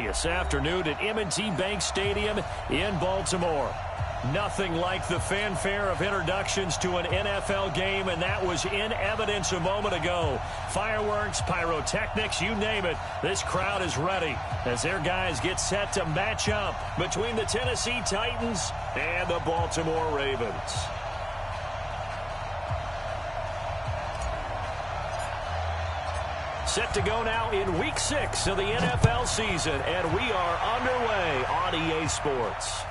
glorious afternoon at M&T Bank Stadium in Baltimore. Nothing like the fanfare of introductions to an NFL game, and that was in evidence a moment ago. Fireworks, pyrotechnics, you name it. This crowd is ready as their guys get set to match up between the Tennessee Titans and the Baltimore Ravens. Set to go now in Week 6 of the NFL season, and we are underway on EA Sports.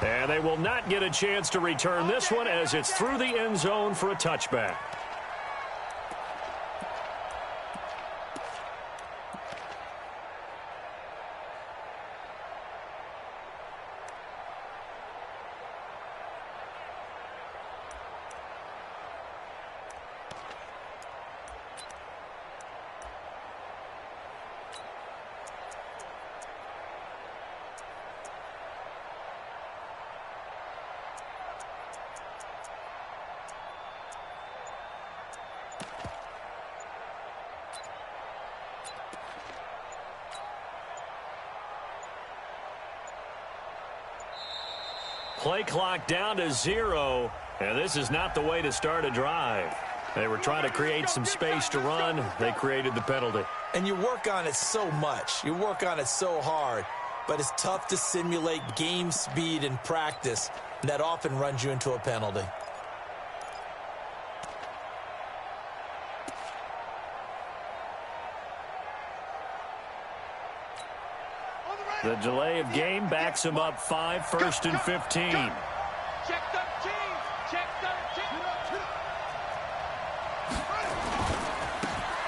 And they will not get a chance to return this one as it's through the end zone for a touchback. Play clock down to 0, and this is not the way to start a drive. They were trying to create some space to run. They created the penalty. And you work on it so much. You work on it so hard. But it's tough to simulate game speed in practice. And that often runs you into a penalty. The delay of game backs him up 5, 1st and 15. Check 13. Check 13.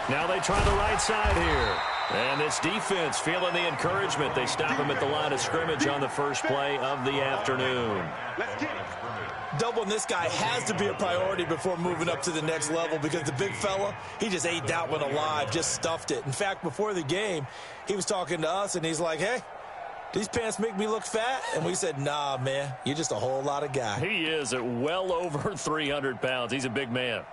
Now they try the right side here. And this defense feeling the encouragement. They stop him at the line of scrimmage on the first play of the afternoon. Doubling this guy has to be a priority before moving up to the next level because the big fella, he just ate that one alive, just stuffed it. In fact, before the game, he was talking to us, and he's like, hey, these pants make me look fat? And we said, nah, man, you're just a whole lot of guy. He is at well over 300 pounds. He's a big man.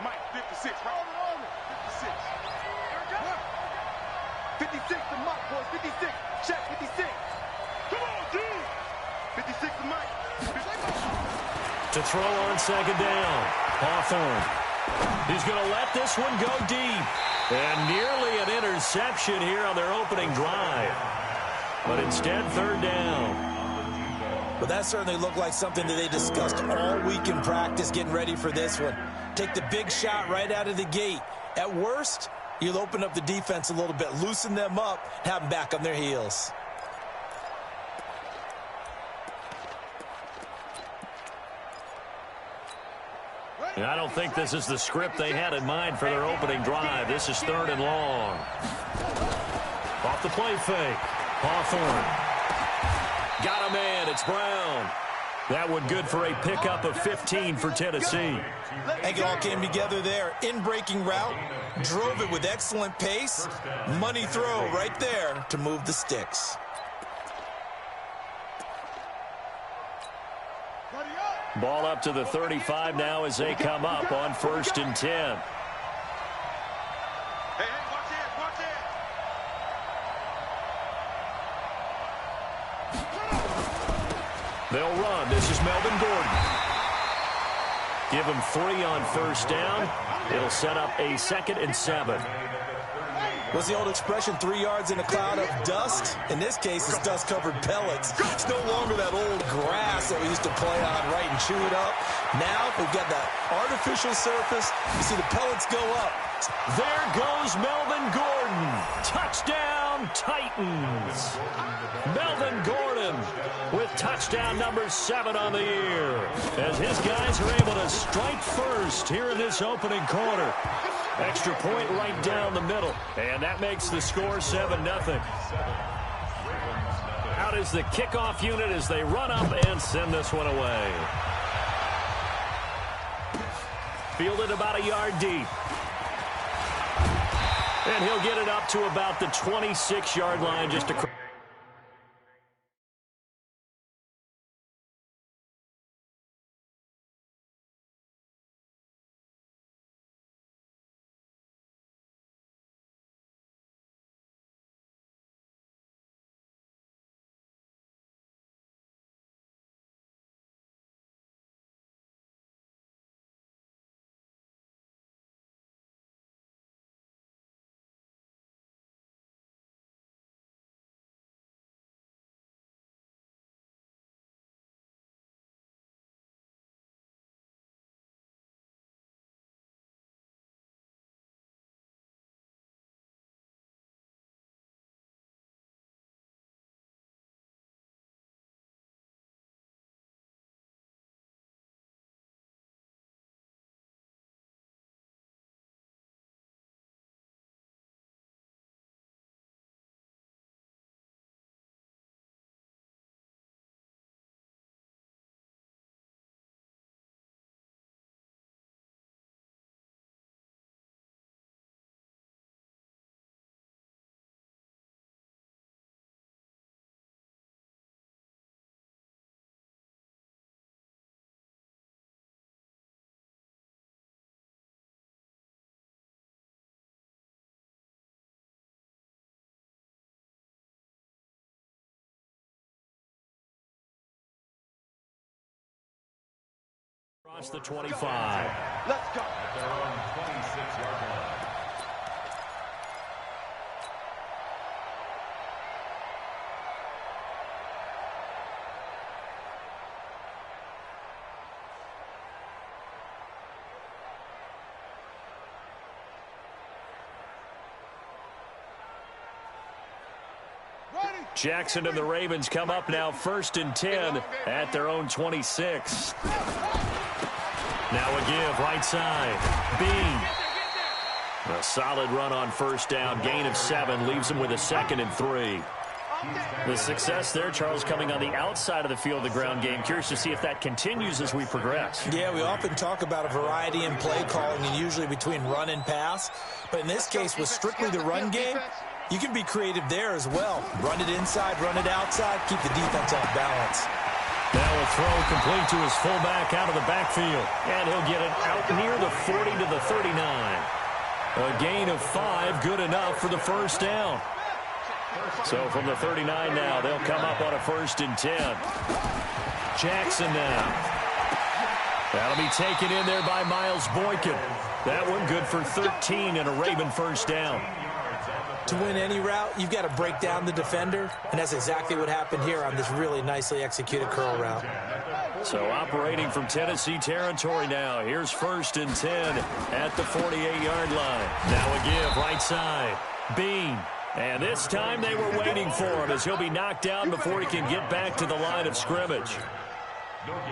Mike, 56, right? 56. 56 to Mike, boys. 56. Check 56. Come on, dude. 56 to Mike. To throw on second down. Hawthorne. He's going to let this one go deep. And nearly an interception here on their opening drive. But instead, third down. But that certainly looked like something that they discussed all week in practice getting ready for this one. Take the big shot right out of the gate. At worst, you'll open up the defense a little bit, loosen them up, have them back on their heels. And I don't think this is the script they had in mind for their opening drive. This is 3rd and long. Off the play fake. Hawthorne. Got a man. It's Brown. That one good for a pickup of 15 for Tennessee. I think it all came together there. In-breaking route, drove it with excellent pace. Money throw right there to move the sticks. Ball up to the 35 now as they come up on 1st and 10. Hey, watch it. They'll run. This is Melvin Gordon. Give him 3 on 1st down. It'll set up a 2nd and 7. What's the old expression, 3 yards in a cloud of dust? In this case, it's dust-covered pellets. It's no longer that old grass that we used to play on, right, and chew it up. Now we've got that artificial surface. You see the pellets go up. There goes Melvin Gordon. Touchdown, Titans. Melvin Gordon with touchdown number 7 on the year as his guys are able to strike first here in this opening quarter. Extra point right down the middle, and that makes the score 7-0. Out is the kickoff unit as they run up and send this one away. Fielded about a yard deep. And he'll get it up to about the 26-yard line just across. Across the 25. Let's go. At their own 26-yard line. Jackson and the Ravens come up now 1st and 10 at their own 26. Now a give right side. Bean. A solid run on 1st down. Gain of 7 leaves him with a 2nd and 3. The success there, Charles, coming on the outside of the field, the ground game. Curious to see if that continues as we progress. Yeah, we often talk about a variety in play calling and usually between run and pass. But in this case, with strictly the run game, you can be creative there as well. Run it inside, run it outside, keep the defense off balance. Now a throw complete to his fullback out of the backfield. And he'll get it out near the 40 to the 39. A gain of 5, good enough for the 1st down. So from the 39 now, they'll come up on a 1st and 10. Jackson now. That'll be taken in there by Miles Boykin. That one good for 13 and a Raven 1st down. To win any route, you've got to break down the defender, and that's exactly what happened here on this really nicely executed curl route. So operating from Tennessee territory now. Here's 1st and 10 at the 48-yard line. Now a give right side. Bean. And this time they were waiting for him as he'll be knocked down before he can get back to the line of scrimmage.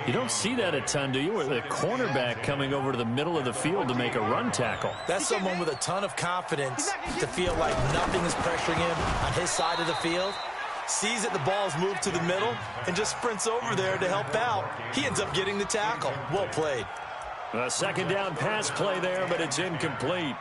You don't see that a ton, do you? With a cornerback coming over to the middle of the field to make a run tackle. That's someone with a ton of confidence to feel like nothing is pressuring him on his side of the field. Sees that the ball's moved to the middle and just sprints over there to help out. He ends up getting the tackle. Well played. A 2nd down pass play there, but it's incomplete.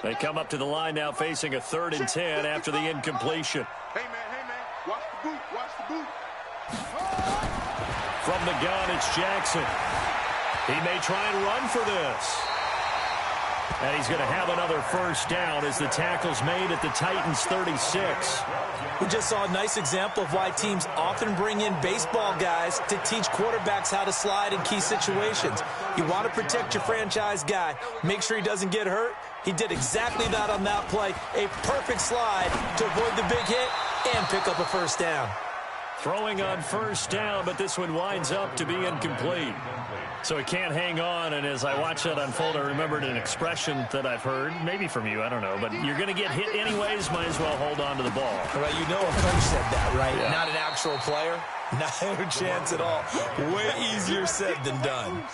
They come up to the line now facing a 3rd and 10 after the incompletion. Hey, man, watch the boot, watch the boot. From the gun, it's Jackson. He may try and run for this. And he's going to have another 1st down as the tackle's made at the Titans' 36. We just saw a nice example of why teams often bring in baseball guys to teach quarterbacks how to slide in key situations. You want to protect your franchise guy. Make sure he doesn't get hurt. He did exactly that on that play. A perfect slide to avoid the big hit and pick up a 1st down. Throwing on 1st down, but this one winds up to be incomplete. So he can't hang on, and as I watch that unfold, I remembered an expression that I've heard, maybe from you, I don't know, but you're going to get hit anyways, might as well hold on to the ball. Well, you know a coach said that, right? Yeah. Not an actual player. No chance at all. Way easier said than done.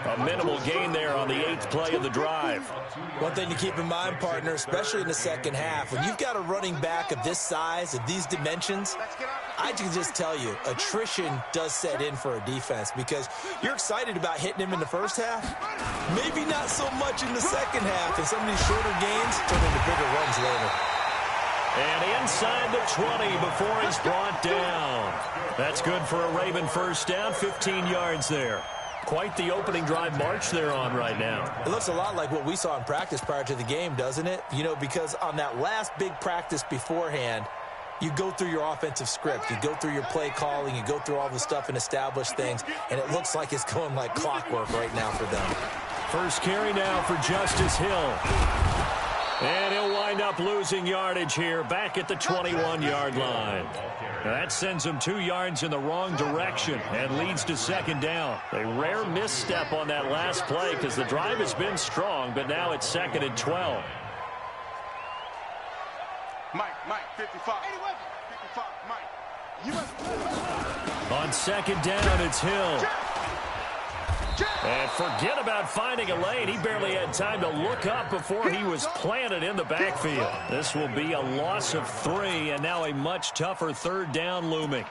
A minimal gain there on the 8th play of the drive. One thing to keep in mind, partner, especially in the 2nd half, when you've got a running back of this size, of these dimensions, I can just tell you, attrition does set in for a defense because you're excited about hitting him in the 1st half. Maybe not so much in the 2nd half, and some of these shorter gains turn into bigger runs later. And inside the 20 before he's brought down. That's good for a Raven 1st down, 15 yards there. Quite the opening drive march they're on right now. It looks a lot like what we saw in practice prior to the game, doesn't it? You know, because on that last big practice beforehand, you go through your offensive script. You go through your play calling. You go through all the stuff and establish things. And it looks like it's going like clockwork right now for them. 1st carry now for Justice Hill. And he'll wind up losing yardage here back at the 21-yard line. That sends him 2 yards in the wrong direction and leads to 2nd down. A rare misstep on that last play because the drive has been strong, but now it's 2nd and 12. Mike, 55. 55, Mike. You must... On 2nd down, it's Hill. And forget about finding a lane. He barely had time to look up before he was planted in the backfield. This will be a loss of 3, and now a much tougher 3rd down looming.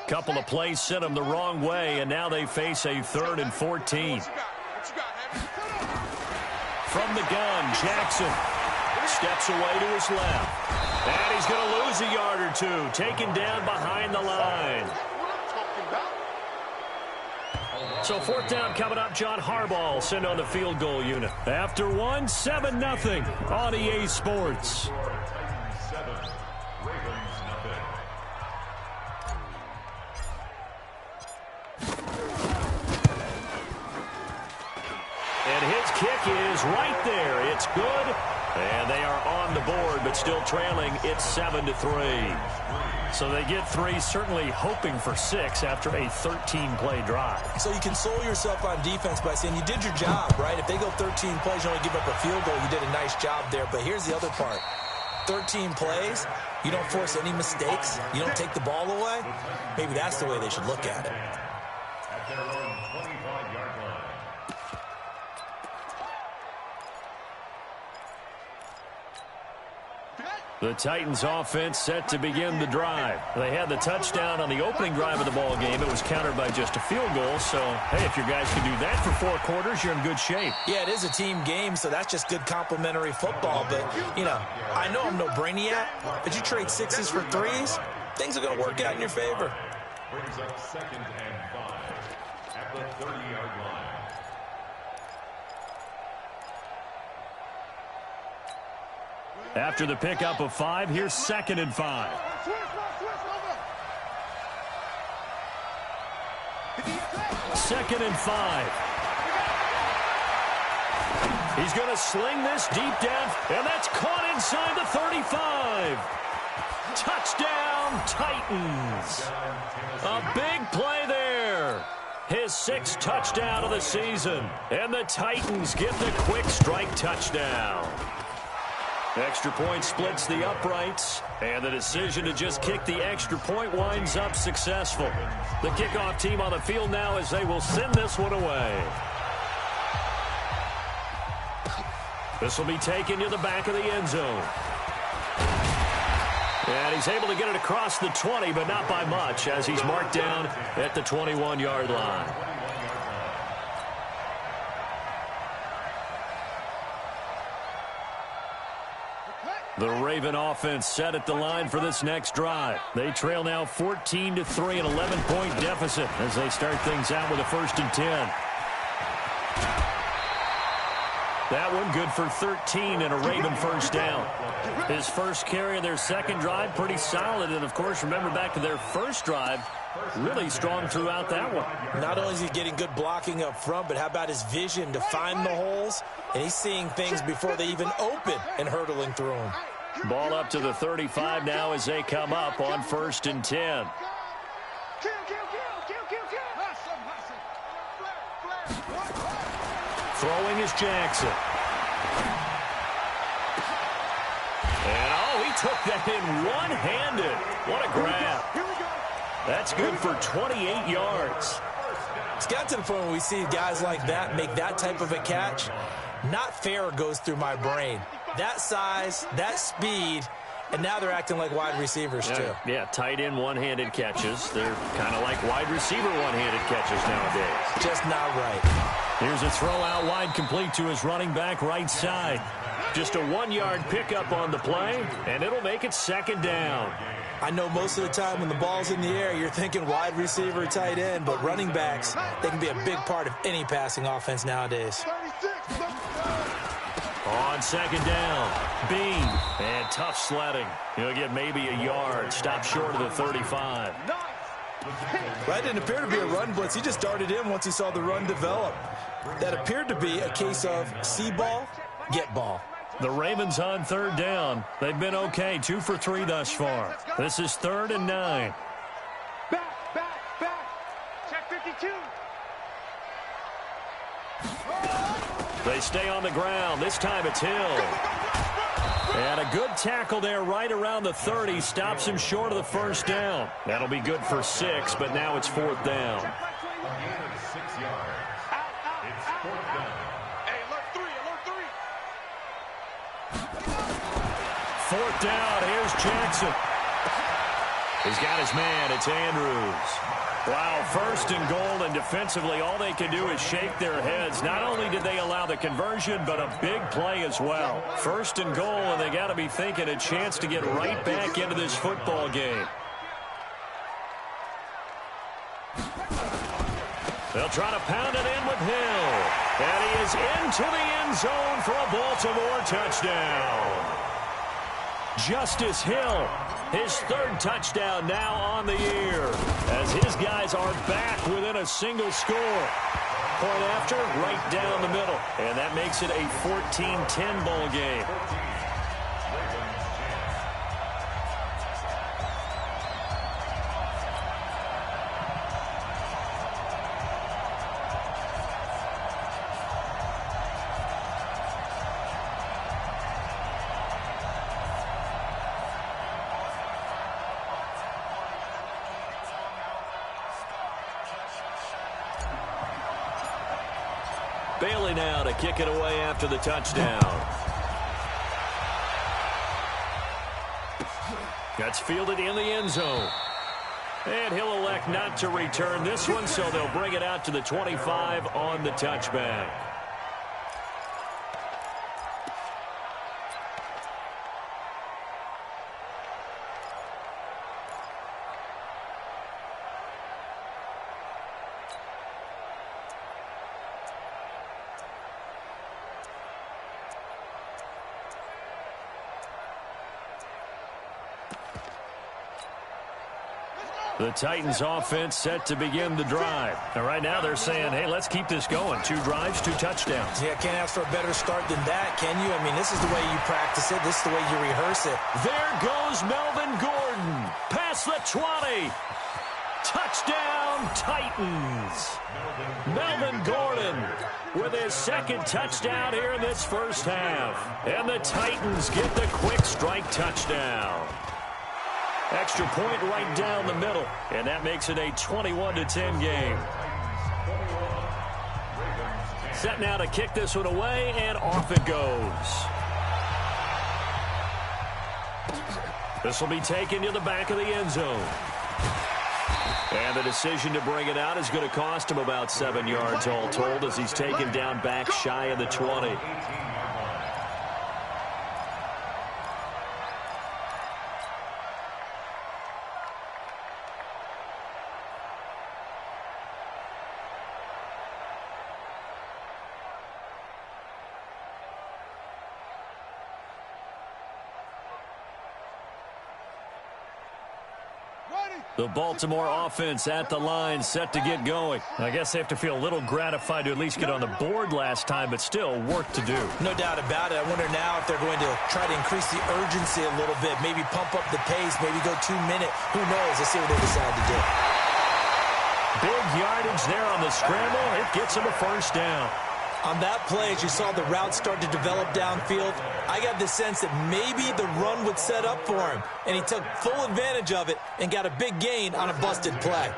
Couple of plays sent them the wrong way, and now they face a 3rd and 14. From the gun, Jackson steps away to his left. And he's going to lose a yard or 2, taken down behind the line. So fourth down coming up. John Harbaugh sent on the field goal unit. After one, 7-0 on EA Sports. Titans 7, Ravens nothing. And his kick is right there. It's good. And they are on the board, but still trailing. It's 7-3. So they get 3, certainly hoping for 6 after a 13-play drive. So you console yourself on defense by saying you did your job, right? If they go 13 plays, you only give up a field goal, you did a nice job there. But here's the other part. 13 plays, you don't force any mistakes, you don't take the ball away. Maybe that's the way they should look at it. At their own 25-yard line. The Titans offense set to begin the drive. They had the touchdown on the opening drive of the ball game. It was countered by just a field goal. So, hey, if your guys can do that for 4 quarters, you're in good shape. Yeah, it is a team game, so that's just good complimentary football. But, you know, I know I'm no brainiac, but you trade 6s for 3s, things are going to work out in your favor. Brings up 2nd and 5 at the 30-yard line. After the pickup of 5, here's 2nd and 5. Second and 5. He's going to sling this deep down, and that's caught inside the 35. Touchdown, Titans. A big play there. His 6th touchdown of the season, and the Titans get the quick strike touchdown. Extra point splits the uprights, and the decision to just kick the extra point winds up successful. The kickoff team on the field now as they will send this one away. This will be taken to the back of the end zone. And he's able to get it across the 20, but not by much, as he's marked down at the 21-yard line. The Raven offense set at the line for this next drive. They trail now 14-3, an 11-point deficit as they start things out with a 1st and 10. That one good for 13 and a Raven first down. His first carry of their second drive, pretty solid. And, of course, remember back to their first drive, really strong throughout that one. Not only is he getting good blocking up front, but how about his vision to find the holes? And he's seeing things before they even open and hurtling through them. Ball up to the 35 now as they come up on 1st and 10. Throwing is Jackson. And, oh, he took that in one-handed. What a grab. That's good for 28 yards. It's got to the point where we see guys like that make that type of a catch. Not fair goes through my brain. That size, that speed, and now they're acting like wide receivers too. Yeah, tight end one-handed catches. They're kind of like wide receiver one-handed catches nowadays. Just not right. Here's a throw out wide complete to his running back right side. Just a 1-yard pickup on the play, and it'll make it 2nd down. I know most of the time when the ball's in the air, you're thinking wide receiver, tight end, but running backs, they can be a big part of any passing offense nowadays. On 2nd down, Bean, and tough sledding. He'll get maybe a yard, stop short of the 35. That didn't appear to be a run blitz. He just darted in once he saw the run develop. That appeared to be a case of see ball, get ball. The Ravens on 3rd down. They've been okay, 2 for 3 thus far. This is 3rd and 9. Back. Check 52. They stay on the ground. This time it's Hill. And a good tackle there right around the 30. Stops him short of the first down. That'll be good for 6, but now it's 4th down. A gain of 6 yards. It's 4th down. Hey, alert 3. 4th down. Here's Jackson. He's got his man. It's Andrews. Wow, 1st and goal, and defensively all they can do is shake their heads. Not only did they allow the conversion, but a big play as well. 1st and goal, and they got to be thinking a chance to get right back into this football game. They'll try to pound it in with Hill. And he is into the end zone for a Baltimore touchdown. Justice Hill, his third touchdown now on the year, as his guys are back within a single score. Point after, right down the middle. And that makes it a 14-10 ball game. Bailey now to kick it away after the touchdown. That's fielded in the end zone. And he'll elect not to return this one, so they'll bring it out to the 25 on the touchback. The Titans offense set to begin the drive. And right now they're saying, hey, let's keep this going. 2 drives, 2 touchdowns. Yeah, can't ask for a better start than that, can you? I mean, this is the way you practice it. This is the way you rehearse it. There goes Melvin Gordon. Past the 20. Touchdown, Titans. Melvin Gordon with his second touchdown here in this first half. And the Titans get the quick strike touchdown. Extra point right down the middle, and that makes it a 21-10 game. Set now to kick this one away, and off it goes. This will be taken to the back of the end zone. And the decision to bring it out is going to cost him about 7 yards all told, as he's taken down back shy of the 20. The Baltimore offense at the line, set to get going. I guess they have to feel a little gratified to at least get on the board last time, but still work to do. No doubt about it. I wonder now if they're going to try to increase the urgency a little bit, maybe pump up the pace, maybe go 2 minute. Who knows? Let's see what they decide to do. Big yardage there on the scramble. It gets him a first down. On that play, as you saw the route start to develop downfield, I got the sense that maybe the run would set up for him, and he took full advantage of it and got a big gain on a busted play.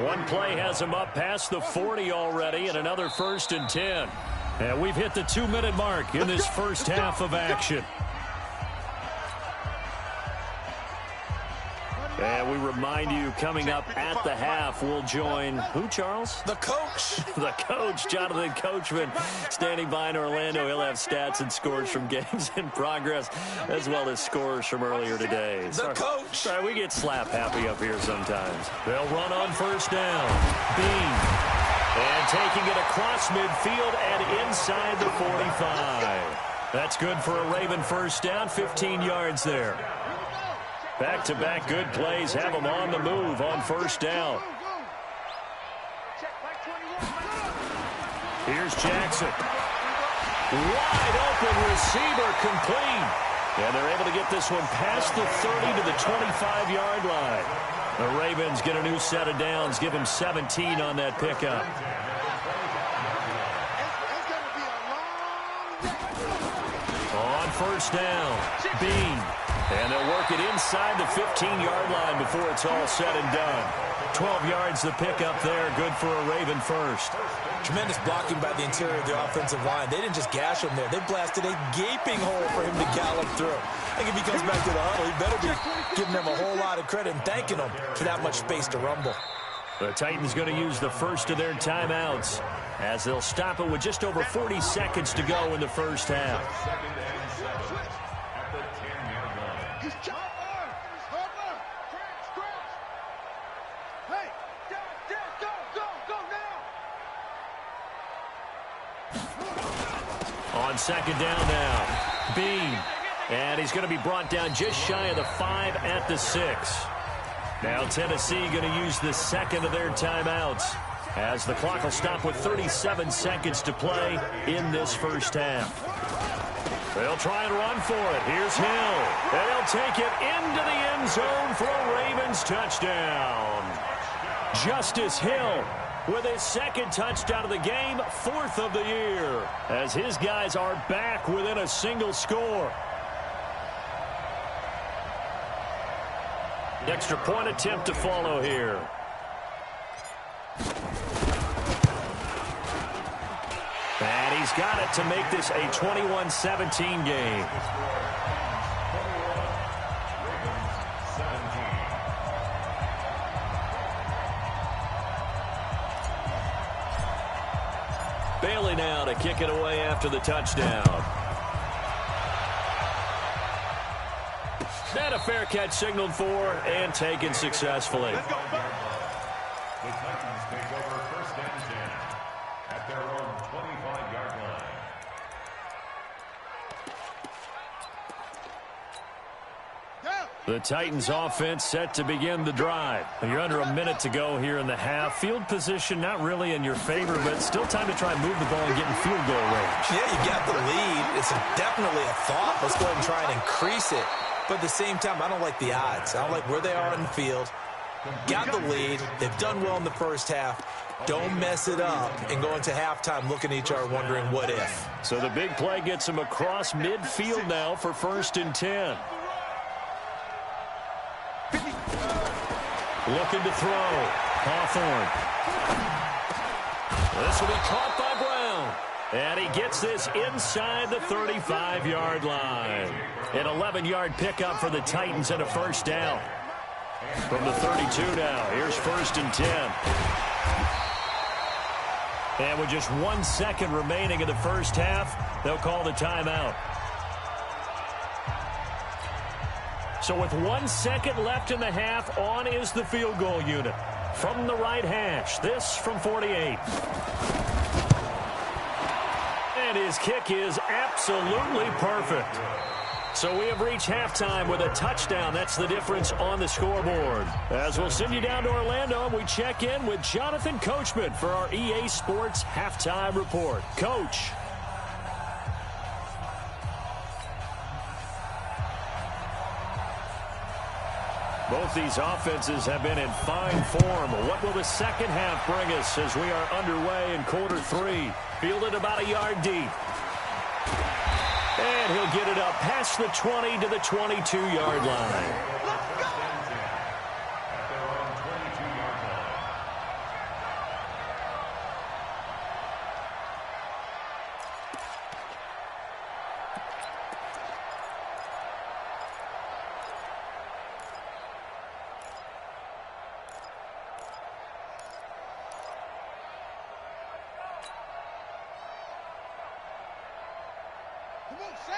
One play has him up past the 40 already, and another 1st and 10. And we've hit the 2-minute mark in this first half of action. And we remind you, coming up at the half, we'll join who, Charles? The coach. The coach, Jonathan Coachman, standing by in Orlando. He'll have stats and scores from games in progress, as well as scores from earlier today. The coach. Sorry, we get slap happy up here sometimes. They'll run on first down. Bean. And taking it across midfield and inside the 45. That's good for a Raven first down, 15 yards there. Back-to-back good plays have them on the move on first down. Here's Jackson. Wide open receiver complete. And they're able to get this one past the 30 to the 25-yard line. The Ravens get a new set of downs, give them 17 on that pickup. On first down, Bean. And they'll work it inside the 15-yard line before it's all said and done. 12 yards the pickup there, good for a Raven first. Tremendous blocking by the interior of the offensive line. They didn't just gash him there. They blasted a gaping hole for him to gallop through. I think if he comes back to the huddle, he better be giving them a whole lot of credit and thanking them for that much space to rumble. The Titans going to use the first of their timeouts as they'll stop it with just over 40 seconds to go in the first half. On second down now, Bean. And he's going to be brought down just shy of the 5 at the 6. Now Tennessee going to use the second of their timeouts, as the clock will stop with 37 seconds to play in this first half. They'll try and run for it. Here's Hill. They'll take it into the end zone for a Ravens touchdown. Justice Hill with his second touchdown of the game, 4th of the year, as his guys are back within a single score. Extra point attempt to follow here. And he's got it to make this a 21-17 game. Bailey now to kick it away after the touchdown. And a fair catch signaled for and taken successfully. The Titans take over first and 10 at their own 25-yard line. The Titans offense set to begin the drive. You're under a minute to go here in the half. Field position not really in your favor, but still time to try and move the ball and get in field goal range. Yeah, you got the lead. It's definitely a thought. Let's go ahead and try and increase it. But at the same time, I don't like the odds. I don't like where they are in the field. Got the lead. They've done well in the first half. Don't mess it up and go into halftime looking at each other wondering what if. So the big play gets him across midfield now for 1st and 10. Looking to throw. Hawthorne. This will be caught by Brown. And he gets this inside the 35-yard line. An 11-yard pickup for the Titans and a first down. From the 32 now, here's 1st and 10. And with just 1 second remaining in the first half, they'll call the timeout. So with 1 second left in the half, on is the field goal unit. From the right hash, this from 48. And his kick is absolutely perfect. So we have reached halftime with a touchdown. That's the difference on the scoreboard. As we'll send you down to Orlando, and we check in with Jonathan Coachman for our EA Sports Halftime Report. Coach. Both these offenses have been in fine form. What will the second half bring us as we are underway in quarter 3? Fielded about a yard deep. And he'll get it up past the 20 to the 22-yard line.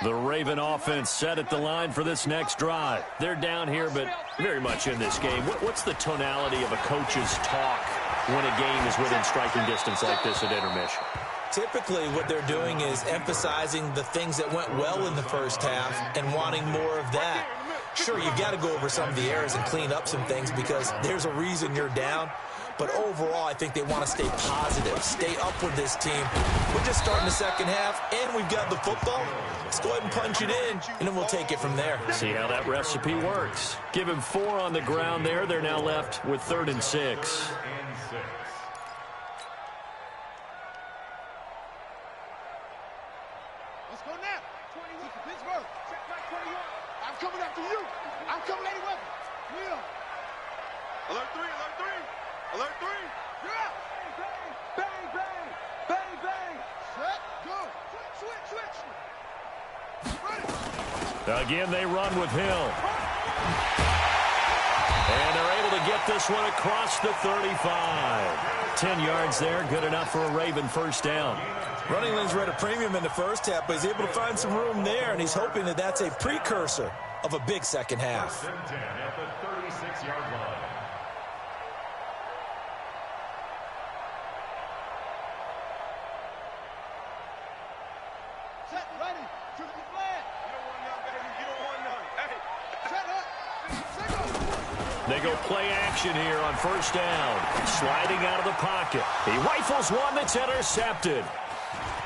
The Raven offense set at the line for this next drive. They're down here, but very much in this game. What's the tonality of a coach's talk when a game is within striking distance like this at intermission? Typically, what they're doing is emphasizing the things that went well in the first half and wanting more of that. Sure, you've got to go over some of the errors and clean up some things because there's a reason you're down. But overall, I think they want to stay positive, stay up with this team. We're just starting the second half, and we've got the football. Let's go ahead and punch it in, and then we'll take it from there. See how that recipe works. Give him 4 on the ground there. They're now left with 3rd and 6. Let's go now. 21 for Pittsburgh. Check back 21. I'm coming after you. I'm coming at him. Wheel. Alert 3, alert 3. Alert 3. Yeah. Bang, bang, bang. Bang, bang. Set, go. Switch, switch. Ready. Again, they run with Hill. And they're able to get this one across the 35. 10 yards there, good enough for a Raven first down. Running lanes were at a premium in the first half, but he's able to find some room there, and he's hoping that that's a precursor of a big second half. At the 36-yard line. Set. Ready. Shoot the flag. You don't want none, baby. You don't want none. Hey, shut up. They go play action here on first down. Sliding out of the pocket. He rifles one that's intercepted.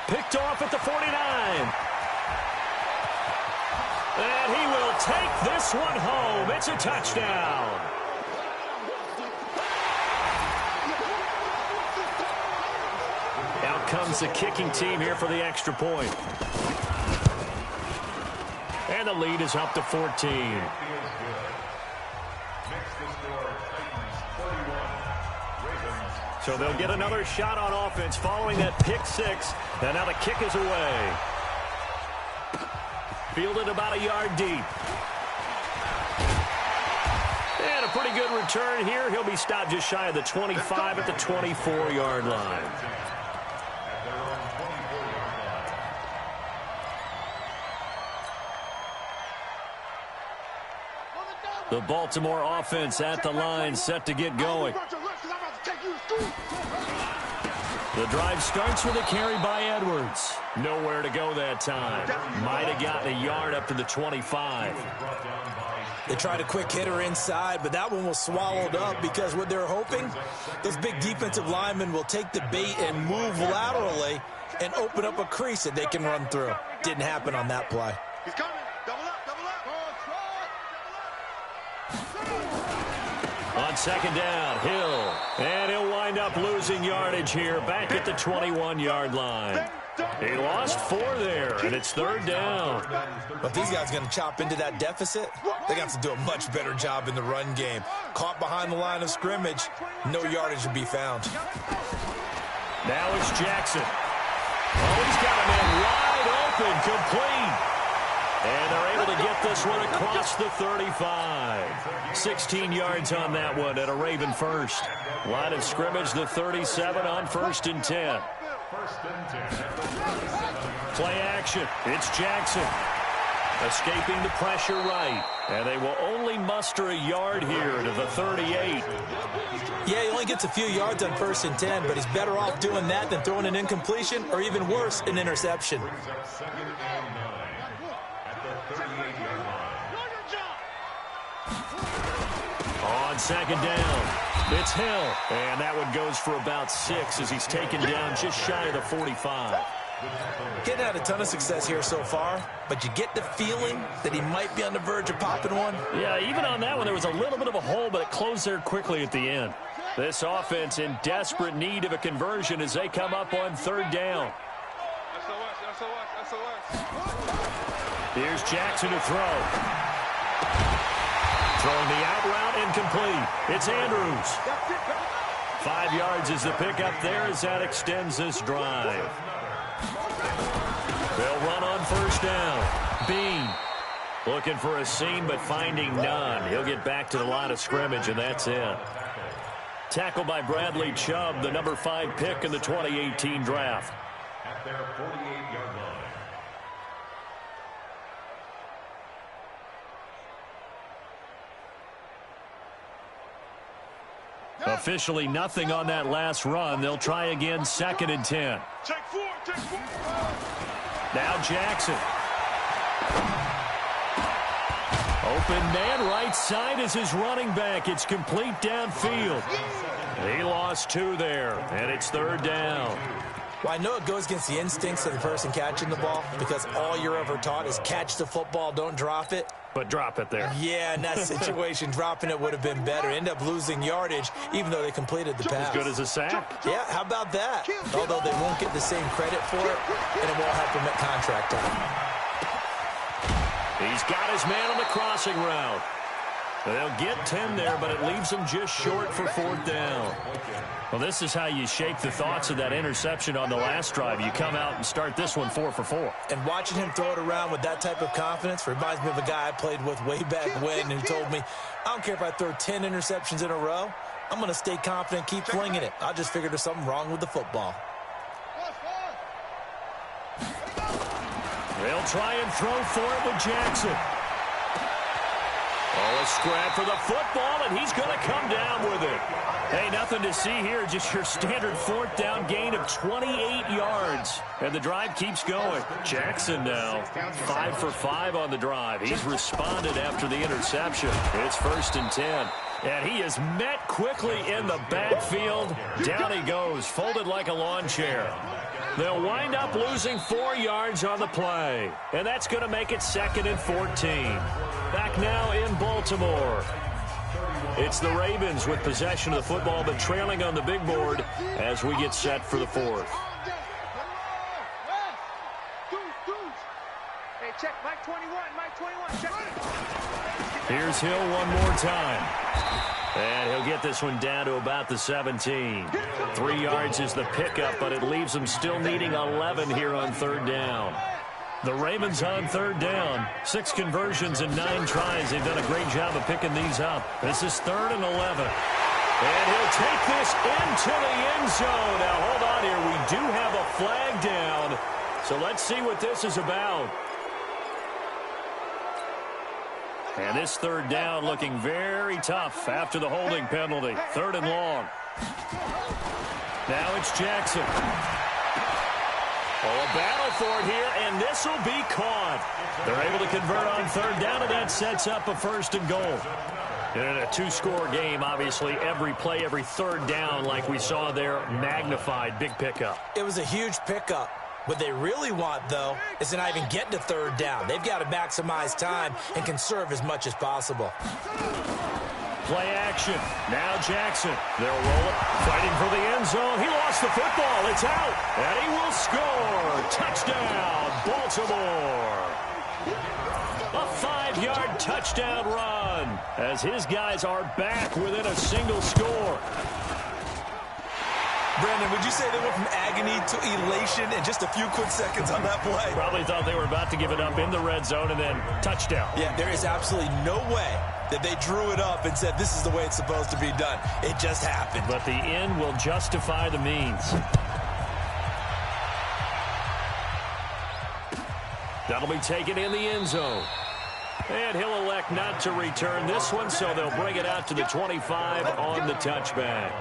Picked off at the 49. And he will take this one home. It's a touchdown. Out comes the kicking team here for the extra point. And the lead is up to 14. So they'll get another shot on offense following that pick six. And now the kick is away. Fielded about a yard deep. And a pretty good return here. He'll be stopped just shy of the 25 at the 24-yard line. The Baltimore offense at the line, set to get going. The drive starts with a carry by Edwards. Nowhere to go that time. Might have gotten a yard up to the 25. They tried a quick hitter inside, but that one was swallowed up because what they're hoping, those big defensive linemen will take the bait and move laterally and open up a crease that they can run through. Didn't happen on that play. He's coming. Double up, double up. On second down, Hill. And he'll wind up losing yardage here back at the 21-yard line. He lost 4 there, and it's third down. But these guys are going to chop into that deficit. They're going to have to do a much better job in the run game. Caught behind the line of scrimmage, no yardage to be found. Now it's Jackson. Oh, he's got a man wide open, complete. And they're able to get this one across the 35. 16 yards on that one at a Raven first. Line of scrimmage, the 37 on 1st and 10. Play action. It's Jackson. Escaping the pressure right. And they will only muster a yard here to the 38. Yeah, he only gets a few yards on 1st and 10, but he's better off doing that than throwing an incompletion or even worse, an interception. On second down, it's Hill. And that one goes for about 6 as he's taken down just shy of the 45. Getting had a ton of success here so far, but you get the feeling that he might be on the verge of popping one. Yeah, even on that one, there was a little bit of a hole, but it closed there quickly at the end. This offense in desperate need of a conversion as they come up on third down. Here's Jackson to throw. Throwing the out route incomplete. It's Andrews. 5 yards is the pickup there as that extends this drive. They'll run on first down. Bean looking for a seam but finding none. He'll get back to the line of scrimmage, and that's it. Tackled by Bradley Chubb, the number 5 pick in the 2018 draft. At their 48-yard line. Officially nothing on that last run. They'll try again, 2nd and 10. Take 4, take 4. Now Jackson. Open man right side is his running back. It's complete downfield. He lost 2 there, and it's third down. Well, I know it goes against the instincts of the person catching the ball because all you're ever taught is catch the football, don't drop it. But drop it there. Yeah, in that situation, dropping it would have been better. End up losing yardage, even though they completed the pass. As good as a sack. Yeah, how about that? Although they won't get the same credit for it, and it won't help them at contract time. He's got his man on the crossing route. They'll get 10 there, but it leaves them just short for 4th down. Well, this is how you shake the thoughts of that interception on the last drive. You come out and start this one 4 for 4. And watching him throw it around with that type of confidence reminds me of a guy I played with way back when who told me, I don't care if I throw 10 interceptions in a row. I'm going to stay confident, keep flinging it. I just figured there's something wrong with the football. They'll try and throw for it with Jackson. Oh, a scrap for the football, and he's going to come down with it. Hey, nothing to see here, just your standard fourth down gain of 28 yards. And the drive keeps going. Jackson now 5 for 5 on the drive. He's responded after the interception. It's 1st and 10. And he is met quickly in the backfield. Down he goes, folded like a lawn chair. They'll wind up losing 4 yards on the play. And that's going to make it 2nd and 14. Back now in Baltimore. It's the Ravens with possession of the football, but trailing on the big board as we get set for the fourth. Hey, check Mike 21, Mike 21, check it. Here's Hill one more time. And he'll get this one down to about the 17. 3 yards is the pickup, but it leaves them still needing 11 here on 3rd down. The Ravens on 3rd down. 6 conversions and 9 tries. They've done a great job of picking these up. This is 3rd and 11. And he'll take this into the end zone. Now, hold on here. We do have a flag down. So let's see what this is about. And this 3rd down looking very tough after the holding penalty. 3rd and long. Now it's Jackson. Oh, a battle for it here, and this will be caught. They're able to convert on 3rd down, and that sets up a 1st and goal. In a 2-score game, obviously, every play, every 3rd down, like we saw there, magnified, big pickup. It was a huge pickup. What they really want, though, is to not even get to 3rd down. They've got to maximize time and conserve as much as possible. Play action. Now Jackson. They'll roll it. Fighting for the end zone. He lost the football. It's out. And he will score. Touchdown, Baltimore. A 5-yard touchdown run as his guys are back within a single score. Brandon, would you say they went from agony to elation in just a few quick seconds on that play? Probably thought they were about to give it up in the red zone and then touchdown. Yeah, there is absolutely no way that they drew it up and said this is the way it's supposed to be done. It just happened. But the end will justify the means. That'll be taken in the end zone. And he'll elect not to return this one, so they'll bring it out to the 25 on the touchback.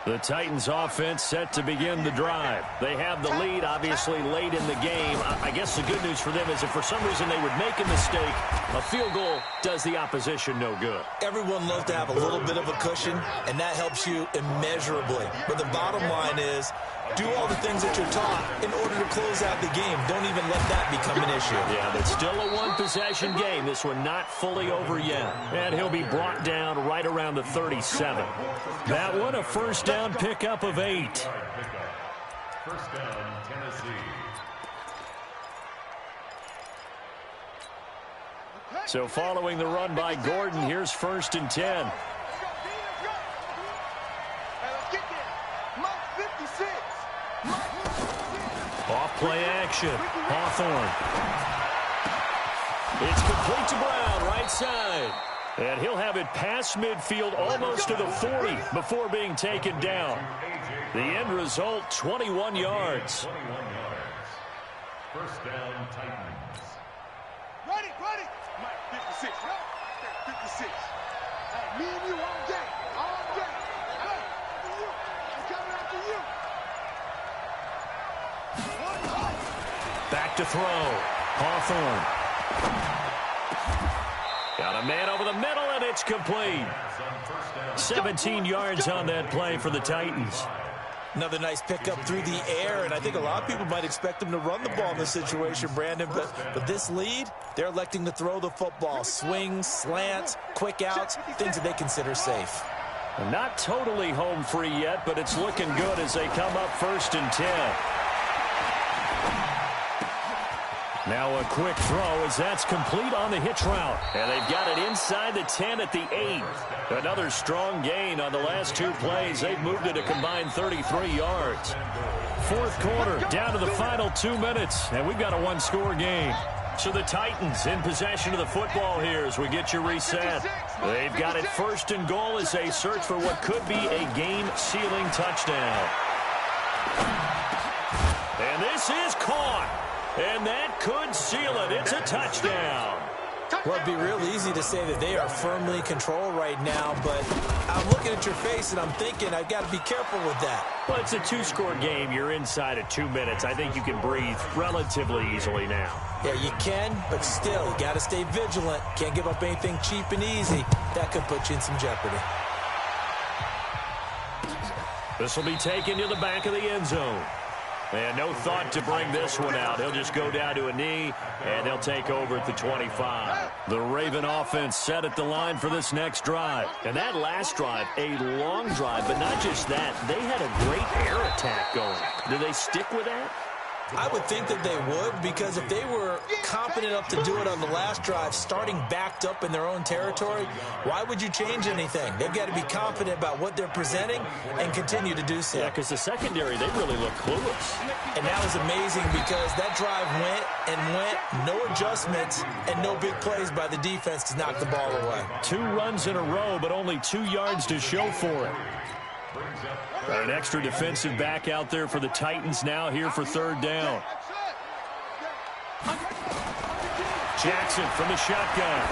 The Titans offense set to begin the drive. They have the lead, obviously, late in the game. I guess the good news for them is if for some reason they would make a mistake, a field goal does the opposition no good. Everyone loves to have a little bit of a cushion, and that helps you immeasurably. But the bottom line is, do all the things that you're taught in order to close out the game. Don't even let that become an issue. Yeah, but still a one-possession game. This one not fully over yet. And he'll be brought down right around the 37. That one a 1st down pickup of 8. 1st down, Tennessee. So following the run by Gordon, here's 1st and 10. Off play action. Hawthorne. It's complete to Brown, right side. And he'll have it past midfield almost to the 40 before being taken down. The end result, 21 yards. 21 yards. 1st down, Titans. Ready. Mike, 56. 56. Hey, me and you all day. All day. Hey, after you. I'm coming after you. Back to throw. Hawthorne. Got a man over the middle, and it's complete. 17 yards on that play for the Titans. Another nice pickup through the air, and I think a lot of people might expect them to run the ball in this situation, Brandon, but this lead, they're electing to throw the football. Swings, slants, quick outs, things that they consider safe. Not totally home free yet, but it's looking good as they come up 1st and 10. Now a quick throw as that's complete on the hitch route. And they've got it inside the 10 at the 8. Another strong gain on the last 2 plays. They've moved it a combined 33 yards. 4th quarter, down to the final 2 minutes. And we've got a 1-score game. So the Titans in possession of the football here as we get you reset. They've got it 1st and goal as they search for what could be a game-sealing touchdown. And this is caught. And that could seal it. It's a touchdown. Well, it'd be real easy to say that they are firmly in control right now, but I'm looking at your face and I'm thinking I've got to be careful with that. Well, it's a two-score game. You're inside of 2 minutes. I think you can breathe relatively easily now. Yeah, you can, but still, you got to stay vigilant. Can't give up anything cheap and easy. That could put you in some jeopardy. This will be taken to the back of the end zone. And no thought to bring this one out. He'll just go down to a knee, and they'll take over at the 25. The Raven offense set at the line for this next drive. And that last drive, a long drive, but not just that. They had a great air attack going. Do they stick with that? I would think that they would, because if they were confident enough to do it on the last drive, starting backed up in their own territory, why would you change anything? They've got to be confident about what they're presenting and continue to do so. Yeah, because the secondary, they really look clueless. And that was amazing because that drive went and went, no adjustments, and no big plays by the defense to knock the ball away. 2 runs in a row, but only 2 yards to show for it. An extra defensive back out there for the Titans now here for 3rd down. Jackson from the shotgun.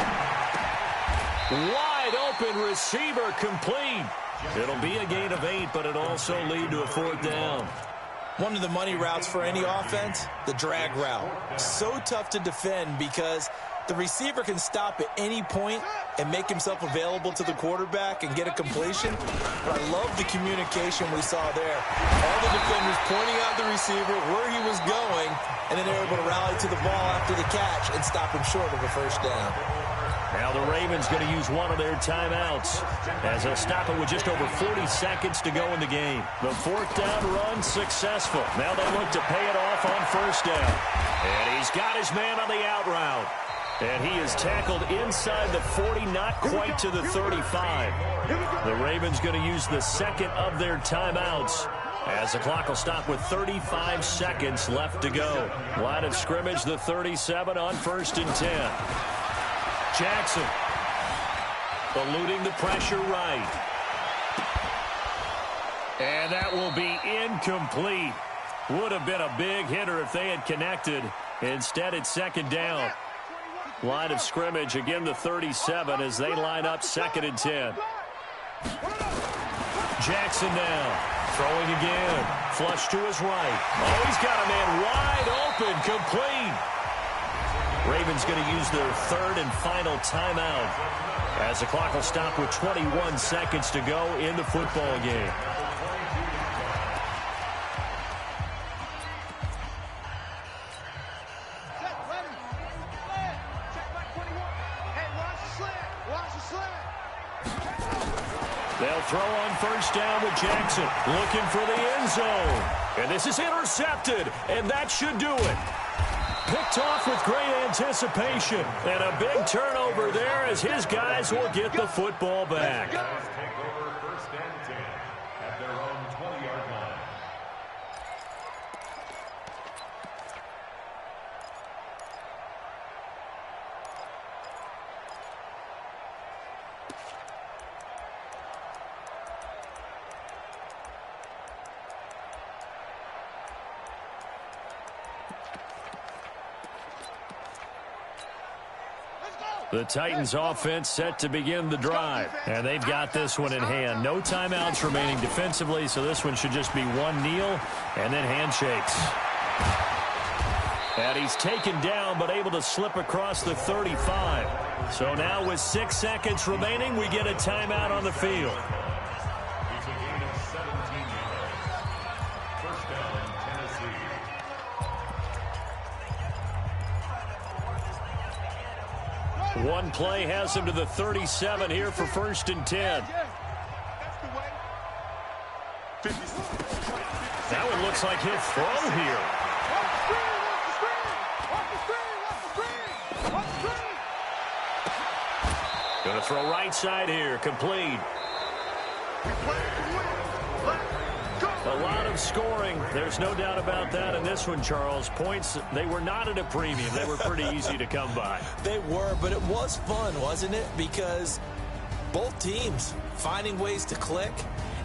Wide open receiver complete. It'll be a gain of 8, but it'll also lead to a 4th down. One of the money routes for any offense, the drag route. So tough to defend because the receiver can stop at any point and make himself available to the quarterback and get a completion. But I love the communication we saw there. All the defenders pointing out the receiver, where he was going, and then they're able to rally to the ball after the catch and stop him short of a 1st down. Now the Ravens going to use one of their timeouts as they'll stop it with just over 40 seconds to go in the game. The 4th down run successful. Now they look to pay it off on 1st down. And he's got his man on the out route. And he is tackled inside the 40, not quite to the 35. The Ravens going to use the 2nd of their timeouts as the clock will stop with 35 seconds left to go. Line of scrimmage, the 37 on 1st and 10. Jackson eluding the pressure right. And that will be incomplete. Would have been a big hitter if they had connected. Instead, it's 2nd down. Line of scrimmage, again the 37 as they line up 2nd and 10. Jackson now, throwing again. Flush to his right. Oh, he's got a man wide open, complete. Ravens going to use their 3rd and final timeout as the clock will stop with 21 seconds to go in the football game. They'll throw on 1st down with Jackson, looking for the end zone. And this is intercepted, and that should do it. Picked off with great anticipation, and a big turnover there as his guys will get the football back. Take over 1st and 10 at their own 20-yard line. The Titans offense set to begin the drive, and they've got this one in hand. No timeouts remaining defensively, so this one should just be one kneel and then handshakes. And he's taken down but able to slip across the 35. So now with 6 seconds remaining, we get a timeout on the field. It's a gain of 17 yards. 1st down, Tennessee. One play has him to the 37 here for 1st and 10. Now it looks like he'll throw here. Going to throw right side here, complete. A lot of scoring. There's no doubt about that in this one, Charles. Points, they were not at a premium. They were pretty easy to come by. They were, but it was fun, wasn't it? Because both teams finding ways to click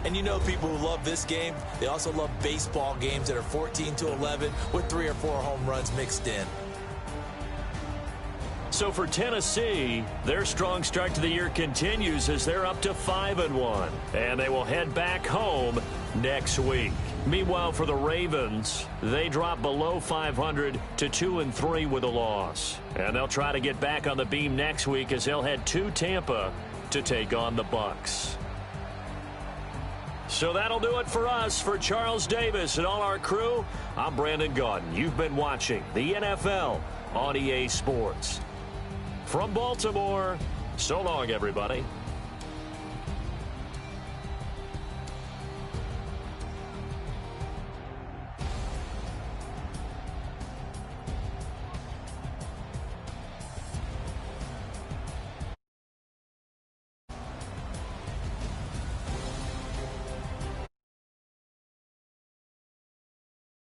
And you know people who love this game, they also love baseball games that are 14-11 with 3 or 4 home runs mixed in. So for Tennessee, their strong start to the year continues as they're up to 5-1. And they will head back home next week. Meanwhile, for the Ravens, they drop below 500 to 2-3 with a loss. And they'll try to get back on the beam next week as they'll head to Tampa to take on the Bucks. So that'll do it for us. For Charles Davis and all our crew, I'm Brandon Gaudin. You've been watching the NFL on EA Sports. From Baltimore, so long, everybody.